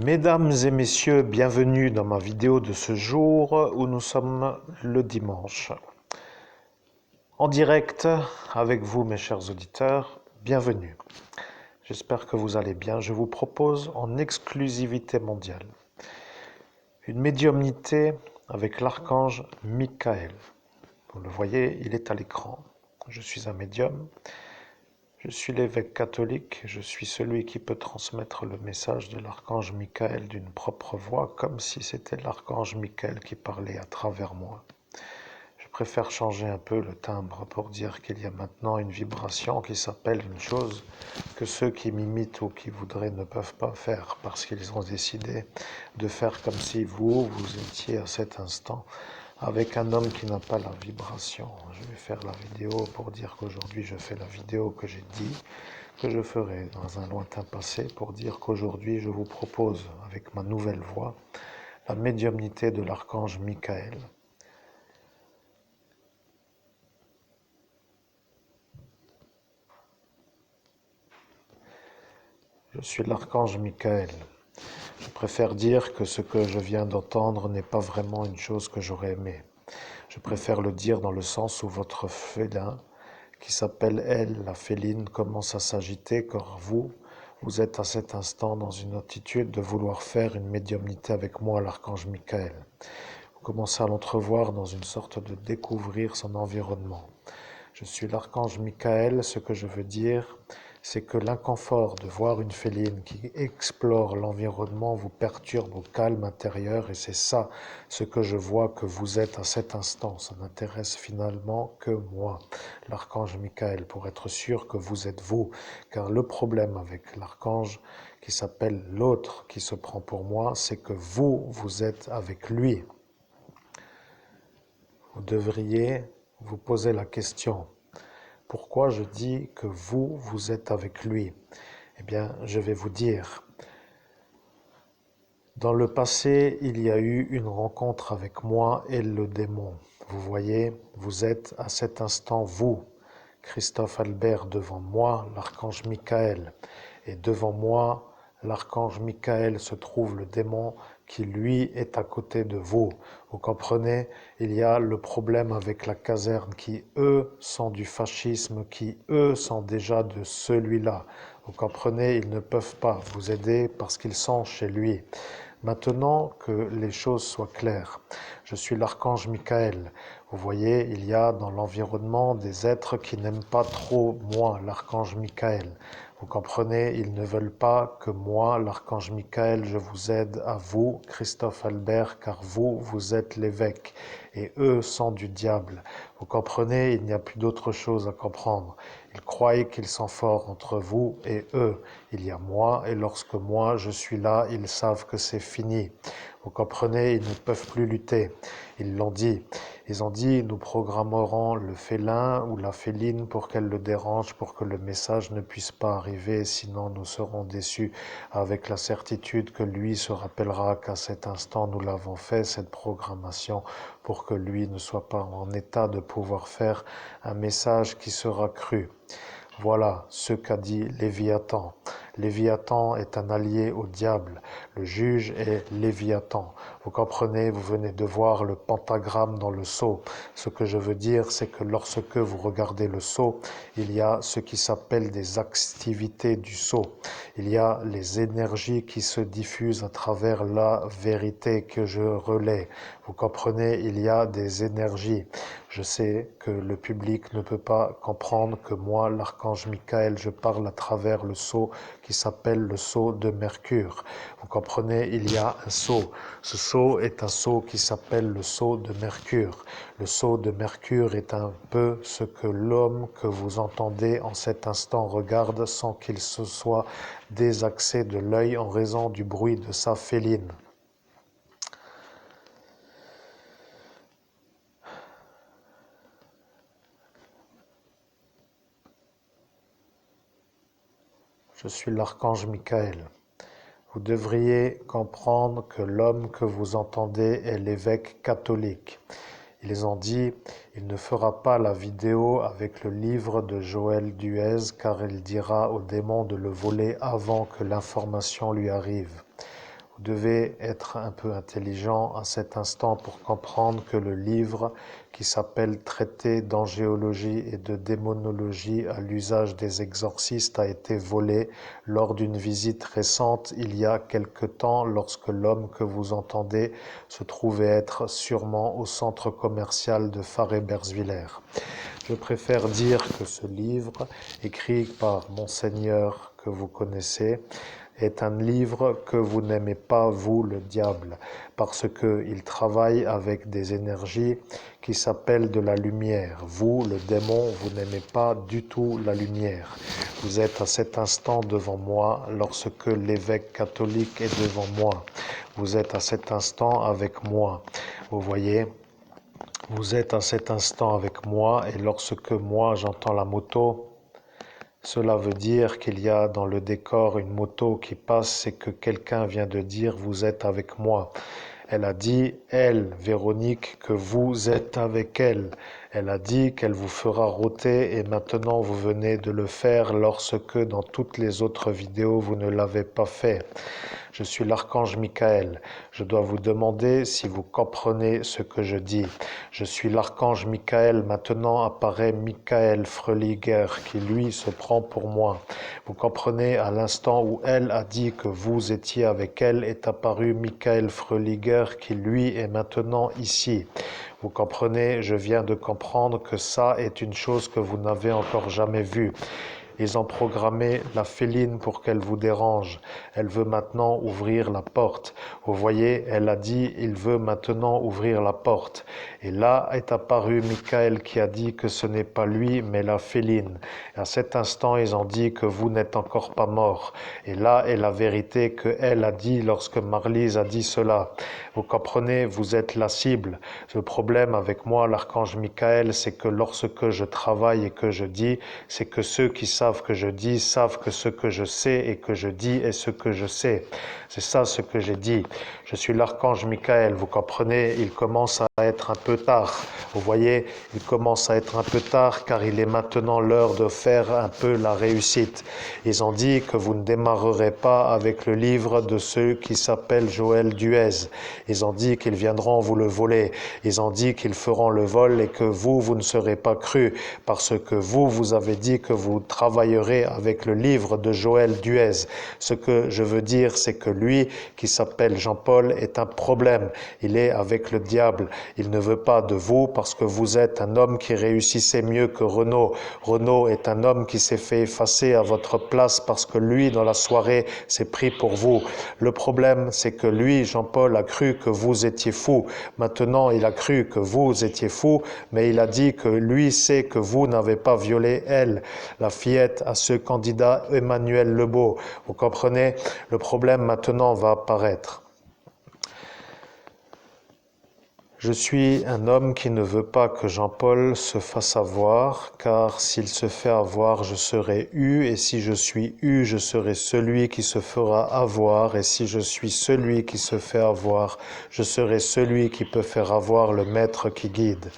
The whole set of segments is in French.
Mesdames et messieurs, bienvenue dans ma vidéo de ce jour où nous sommes le dimanche. En direct avec vous mes chers auditeurs, bienvenue. J'espère que vous allez bien. Je vous propose en exclusivité mondiale une médiumnité avec l'archange Michael. Vous le voyez, il est à l'écran. Je suis un médium. Je suis l'évêque catholique, je suis celui qui peut transmettre le message de l'archange Michael d'une propre voix, comme si c'était l'archange Michael qui parlait à travers moi. Je préfère changer un peu le timbre pour dire qu'il y a maintenant une vibration qui s'appelle une chose que ceux qui m'imitent ou qui voudraient ne peuvent pas faire parce qu'ils ont décidé de faire comme si vous étiez à cet instant avec un homme qui n'a pas la vibration. Je vais faire la vidéo pour dire qu'aujourd'hui je fais la vidéo que j'ai dit que je ferai dans un lointain passé pour dire qu'aujourd'hui je vous propose avec ma nouvelle voix la médiumnité de l'archange Michael. Je suis l'archange Michael. Je préfère dire que ce que je viens d'entendre n'est pas vraiment une chose que j'aurais aimé. Je préfère le dire dans le sens où votre félin, qui s'appelle elle, la féline, commence à s'agiter car vous êtes à cet instant dans une attitude de vouloir faire une médiumnité avec moi, l'archange Michael. Vous commencez à l'entrevoir dans une sorte de découvrir son environnement. Je suis l'archange Michael, ce que je veux dire, c'est que l'inconfort de voir une féline qui explore l'environnement vous perturbe au calme intérieur et c'est ça ce que je vois que vous êtes à cet instant. Ça n'intéresse finalement que moi, l'archange Michael, pour être sûr que vous êtes vous. Car le problème avec l'archange qui s'appelle l'autre qui se prend pour moi, c'est que vous êtes avec lui. Vous devriez vous poser la question. Pourquoi je dis que vous êtes avec lui? Eh bien, je vais vous dire. Dans le passé, il y a eu une rencontre avec moi et le démon. Vous voyez, vous êtes à cet instant vous, Christophe Albert, devant moi, l'archange Michael. Et devant moi, l'archange Michael, se trouve le démon qui, lui, est à côté de vous. Vous comprenez? Il y a le problème avec la caserne qui, eux, sont du fascisme, qui, eux, sont déjà de celui-là. Vous comprenez? Ils ne peuvent pas vous aider parce qu'ils sont chez lui. Maintenant que les choses soient claires, je suis l'archange Michael. Vous voyez, il y a dans l'environnement des êtres qui n'aiment pas trop moi, l'archange Michael. Vous comprenez, ils ne veulent pas que moi, l'archange Michael, je vous aide à vous, Christophe Albert, car vous êtes l'évêque, et eux sont du diable. Vous comprenez, il n'y a plus d'autre chose à comprendre. Ils croient qu'ils sont forts entre vous et eux. Il y a moi, et lorsque moi je suis là, ils savent que c'est fini. Vous comprenez, ils ne peuvent plus lutter. Ils l'ont dit. Ils ont dit, nous programmerons le félin ou la féline pour qu'elle le dérange, pour que le message ne puisse pas arriver, sinon nous serons déçus avec la certitude que lui se rappellera qu'à cet instant nous l'avons fait, cette programmation, pour que lui ne soit pas en état de pouvoir faire un message qui sera cru. Voilà ce qu'a dit Léviathan. Léviathan est un allié au diable. Le juge est Léviathan. Vous comprenez, vous venez de voir le pentagramme dans le sceau. Ce que je veux dire, c'est que lorsque vous regardez le sceau, il y a ce qui s'appelle des activités du sceau. Il y a les énergies qui se diffusent à travers la vérité que je relais. Vous comprenez, il y a des énergies. Je sais que le public ne peut pas comprendre que moi, l'archange Michael, je parle à travers le sceau qui s'appelle le sceau de Mercure. Vous comprenez, il y a un sceau. Ce sceau est un sceau qui s'appelle le sceau de Mercure. Le sceau de Mercure est un peu ce que l'homme que vous entendez en cet instant regarde sans qu'il se soit désaxé de l'œil en raison du bruit de sa féline. Je suis l'archange Michael. Vous devriez comprendre que l'homme que vous entendez est l'évêque catholique. Ils ont dit, il ne fera pas la vidéo avec le livre de Joël Duez car il dira au démon de le voler avant que l'information lui arrive. Vous devez être un peu intelligent à cet instant pour comprendre que le livre qui s'appelle Traité d'angéologie et de démonologie à l'usage des exorcistes a été volé lors d'une visite récente il y a quelque temps lorsque l'homme que vous entendez se trouvait être sûrement au centre commercial de Faré-Bersviller. Je préfère dire que ce livre, écrit par Monseigneur que vous connaissez, est un livre que vous n'aimez pas, vous, le diable, parce qu'il travaille avec des énergies qui s'appellent de la lumière. Vous, le démon, vous n'aimez pas du tout la lumière. Vous êtes à cet instant devant moi lorsque l'évêque catholique est devant moi. Vous êtes à cet instant avec moi. Vous voyez ? Vous êtes à cet instant avec moi et lorsque moi j'entends la moto, cela veut dire qu'il y a dans le décor une moto qui passe et que quelqu'un vient de dire vous êtes avec moi. Elle a dit, elle, Véronique, que vous êtes avec elle. Elle a dit qu'elle vous fera rôter et maintenant vous venez de le faire lorsque dans toutes les autres vidéos vous ne l'avez pas fait. Je suis l'archange Michael. Je dois vous demander si vous comprenez ce que je dis. Je suis l'archange Michael. Maintenant apparaît Michael Fröliger qui lui se prend pour moi. Vous comprenez, à l'instant où elle a dit que vous étiez avec elle est apparu Michael Fröliger qui lui est maintenant ici. Vous comprenez, je viens de comprendre que ça est une chose que vous n'avez encore jamais vue. Ils ont programmé la féline pour qu'elle vous dérange. Elle veut maintenant ouvrir la porte. Vous voyez, elle a dit, il veut maintenant ouvrir la porte. Et là est apparu Michael qui a dit que ce n'est pas lui, mais la féline. Et à cet instant, ils ont dit que vous n'êtes encore pas mort. Et là est la vérité qu'elle a dit lorsque Marlise a dit cela. Vous comprenez, vous êtes la cible. Le problème avec moi, l'archange Michael, c'est que lorsque je travaille et que je dis, c'est que ceux qui savent que je dis savent que ce que je sais et que je dis est ce que je sais. C'est ça ce que j'ai dit. Je suis l'archange Michael, vous comprenez, il commence à être un peu tard. Vous voyez, il commence à être un peu tard car il est maintenant l'heure de faire un peu la réussite. Ils ont dit que vous ne démarrerez pas avec le livre de ceux qui s'appellent Joël Duez. Ils ont dit qu'ils viendront vous le voler. Ils ont dit qu'ils feront le vol et que vous ne serez pas cru parce que vous avez dit que vous travaillerez avec le livre de Joël Duez. Ce que je veux dire, c'est que lui, qui s'appelle Jean-Paul, est un problème. Il est avec le diable. Il ne veut pas de vous parce que vous êtes un homme qui réussissait mieux que Renaud. Renaud est un homme qui s'est fait effacer à votre place parce que lui, dans la soirée, s'est pris pour vous. Le problème, c'est que lui, Jean-Paul, a cru que vous étiez fou. Maintenant, il a cru que vous étiez fou, mais il a dit que lui sait que vous n'avez pas violé elle, la fillette à ce candidat Emmanuel Lebeau. Vous comprenez? Le problème maintenant va apparaître. Je suis un homme qui ne veut pas que Jean-Paul se fasse avoir, car s'il se fait avoir, je serai eu, et si je suis eu, je serai celui qui se fera avoir, et si je suis celui qui se fait avoir, je serai celui qui peut faire avoir le maître qui guide.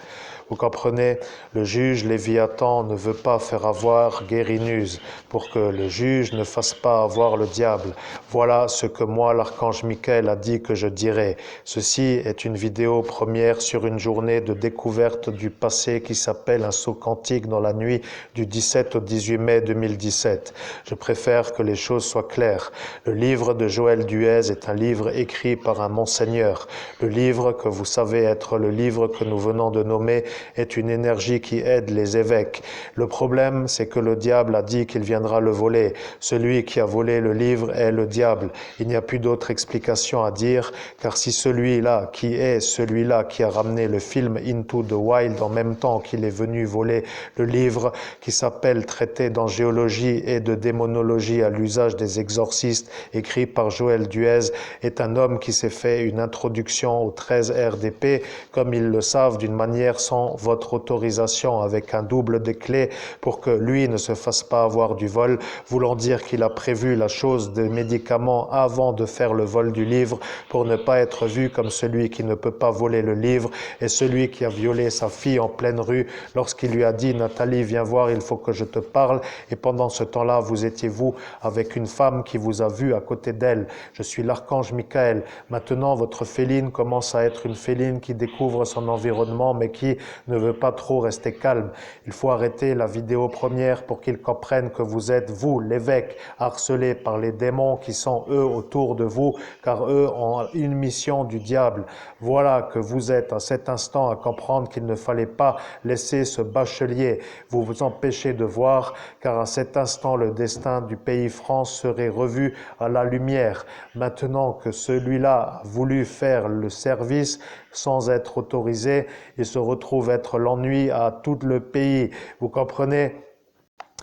Vous comprenez, le juge Léviathan ne veut pas faire avoir Guérinuse pour que le juge ne fasse pas avoir le diable. Voilà ce que moi, l'archange Michael, a dit que je dirais. Ceci est une vidéo première sur une journée de découverte du passé qui s'appelle un saut quantique dans la nuit du 17 au 18 mai 2017. Je préfère que les choses soient claires. Le livre de Joël Duez est un livre écrit par un monseigneur. Le livre que vous savez être le livre que nous venons de nommer est une énergie qui aide les évêques. Le problème, c'est que le diable a dit qu'il viendra le voler. Celui qui a volé le livre est le diable. Il n'y a plus d'autre explication à dire, car si celui-là qui a ramené le film Into the Wild en même temps qu'il est venu voler le livre qui s'appelle Traité d'angéologie et de démonologie à l'usage des exorcistes, écrit par Joël Duez, est un homme qui s'est fait une introduction au 13 RDP, comme ils le savent, d'une manière sans sans votre autorisation, avec un double des clés pour que lui ne se fasse pas avoir du vol, voulant dire qu'il a prévu la chose des médicaments avant de faire le vol du livre pour ne pas être vu comme celui qui ne peut pas voler le livre et celui qui a violé sa fille en pleine rue lorsqu'il lui a dit « Nathalie, viens voir, il faut que je te parle » et pendant ce temps-là, vous étiez vous avec une femme qui vous a vu à côté d'elle. Je suis l'archange Michael. Maintenant, votre féline commence à être une féline qui découvre son environnement mais qui ne veut pas trop rester calme. Il faut arrêter la vidéo première pour qu'ils comprennent que vous êtes, vous, l'évêque, harcelé par les démons qui sont eux autour de vous, car eux ont une mission du diable. Voilà que vous êtes à cet instant à comprendre qu'il ne fallait pas laisser ce bachelier vous empêcher de voir, car à cet instant le destin du pays France serait revu à la lumière. Maintenant que celui-là a voulu faire le service sans être autorisé, il se retrouve être l'ennui à tout le pays. Vous comprenez?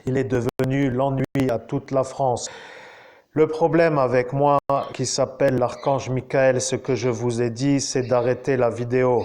Il est devenu l'ennui à toute la France. Le problème avec moi, qui s'appelle l'archange Michael, ce que je vous ai dit, c'est d'arrêter la vidéo.